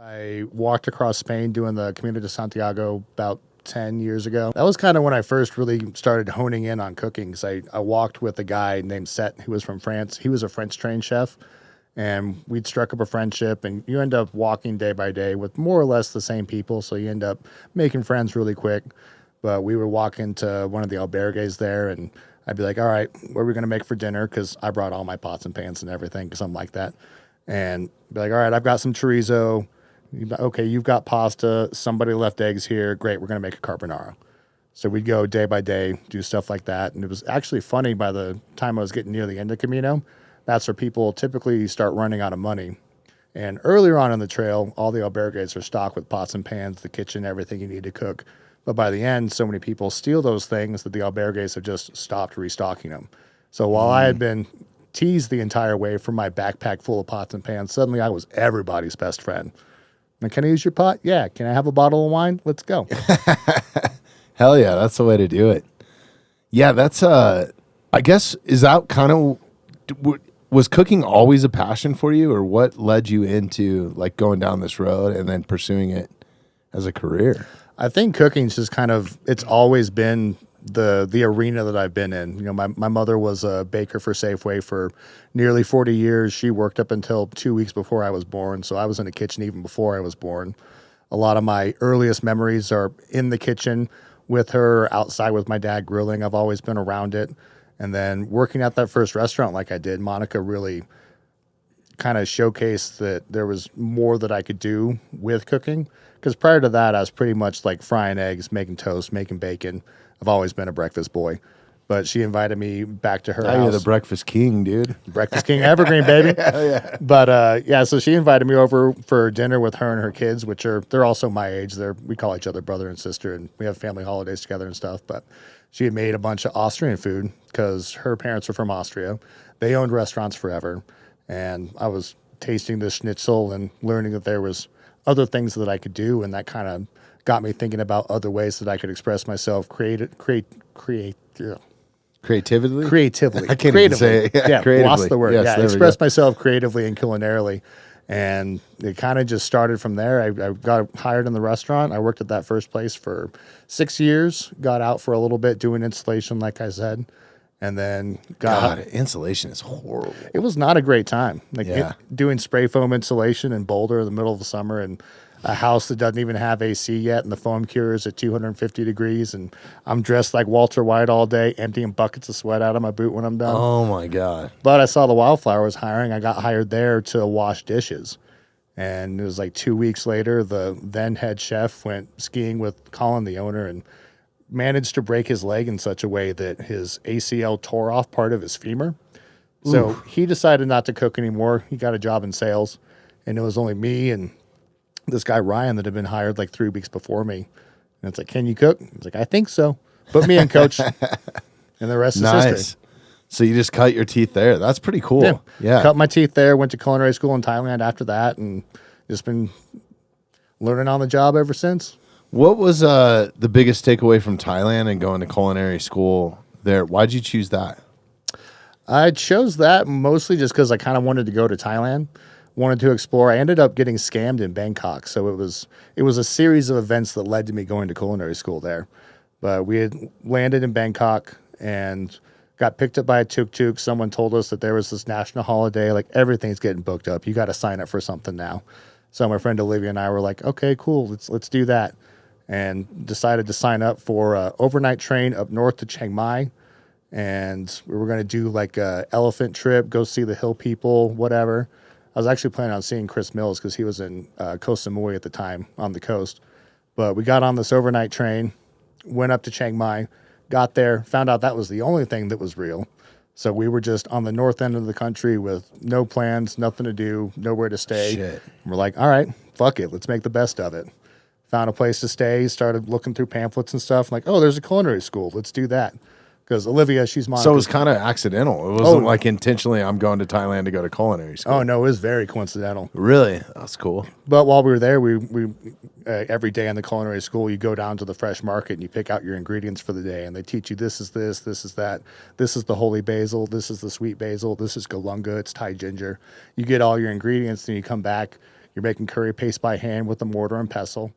I walked across Spain doing the Camino de Santiago about 10 years ago. That was kind of when I first really started honing in on cooking. 'Cause I walked with a guy named Seth who was from France. He was a French trained chef, and we'd struck up a friendship. And you end up walking day by day with more or less the same people. So you end up making friends really quick. But we would walk into one of the albergues there, and I'd be like, all right, what are we going to make for dinner? Because I brought all my pots and pans and everything because I'm like that. And be like, all right, I've got some chorizo. Okay, you've got pasta. Somebody left eggs here. Great, we're going to make a carbonara. So we'd go day by day, do stuff like that. And it was actually funny by the time I was getting near the end of Camino. That's where people typically start running out of money. And earlier on in the trail, all the albergues are stocked with pots and pans, the kitchen, everything you need to cook. But by the end, so many people steal those things that the albergues have just stopped restocking them. So while I had been teased the entire way from my backpack full of pots and pans, suddenly I was everybody's best friend. And can I use your pot? Yeah. Can I have a bottle of wine? Let's go. Hell yeah, that's the way to do it. Yeah, that's I guess is that kind of was cooking always a passion for you, or what led you into like going down this road and then pursuing it as a career? I think cooking's just kind of, it's always been the arena that I've been in. You know, my mother was a baker for Safeway for nearly 40 years. She worked up until 2 weeks before I was born. So I was in the kitchen even before I was born. A lot of my earliest memories are in the kitchen with her, outside with my dad grilling. I've always been around it. And then working at that first restaurant like I did, Monica really kind of showcased that there was more that I could do with cooking. Because prior to that, I was pretty much like frying eggs, making toast, making bacon. I've always been a breakfast boy. But she invited me back to her house. You're the breakfast king, dude. Breakfast king, evergreen, baby. Hell yeah. But yeah, so she invited me over for dinner with her and her kids, they're also my age. We call each other brother and sister, and we have family holidays together and stuff. But she had made a bunch of Austrian food because her parents were from Austria. They owned restaurants forever. And I was tasting this schnitzel and learning that there was other things that I could do, and that kind of got me thinking about other ways that I could express myself creatively. I can't even say it. Yeah, creatively. lost the word. Yes, yeah, express myself creatively and culinarily. And it kind of just started from there. I got hired in the restaurant. I worked at that first place for 6 years, got out for a little bit doing installation, like I said, and then God, insulation is horrible. It was not a great time. Yeah. Doing spray foam insulation in Boulder in the middle of the summer, and a house that doesn't even have AC yet, and the foam cure is at 250 degrees, and I'm dressed like Walter White all day, emptying buckets of sweat out of my boot when I'm done. Oh my God. But I saw the Wildflower was hiring. I got hired there to wash dishes. And it was like 2 weeks later, the then head chef went skiing with Colin, the owner, and managed to break his leg in such a way that his ACL tore off part of his femur. So he decided not to cook anymore. He got a job in sales, and it was only me and this guy Ryan that had been hired like 3 weeks before me. And it's like, can you cook? He's like, I think so. Put me in, coach. And the rest is history. So you just cut your teeth there. That's pretty cool. Yeah. Cut my teeth there, went to culinary school in Thailand after that, and just been learning on the job ever since. What was the biggest takeaway from Thailand and going to culinary school there? Why'd you choose that? I chose that mostly just because I kind of wanted to go to Thailand, wanted to explore. I ended up getting scammed in Bangkok, so it was a series of events that led to me going to culinary school there. But we had landed in Bangkok and got picked up by a tuk-tuk. Someone told us that there was this national holiday, like everything's getting booked up. You got to sign up for something now. So my friend Olivia and I were like, okay, cool, let's do that. And decided to sign up for an overnight train up north to Chiang Mai. And we were going to do like a elephant trip, go see the hill people, whatever. I was actually planning on seeing Chris Mills because he was in Koh Samui at the time on the coast. But we got on this overnight train, went up to Chiang Mai, got there, found out that was the only thing that was real. So we were just on the north end of the country with no plans, nothing to do, nowhere to stay. Shit. And we're like, all right, fuck it. Let's make the best of it. Found a place to stay, started looking through pamphlets and stuff. Like, oh, there's a culinary school. Let's do that. Because Olivia, she's Monica. So it was kind of accidental. It wasn't like intentionally, I'm going to Thailand to go to culinary school. Oh, no, it was very coincidental. Really? That's cool. But while we were there, we every day in the culinary school, you go down to the fresh market and you pick out your ingredients for the day. And they teach you this is this, this is that. This is the holy basil. This is the sweet basil. This is galunga. It's Thai ginger. You get all your ingredients and you come back. You're making curry paste by hand with a mortar and pestle.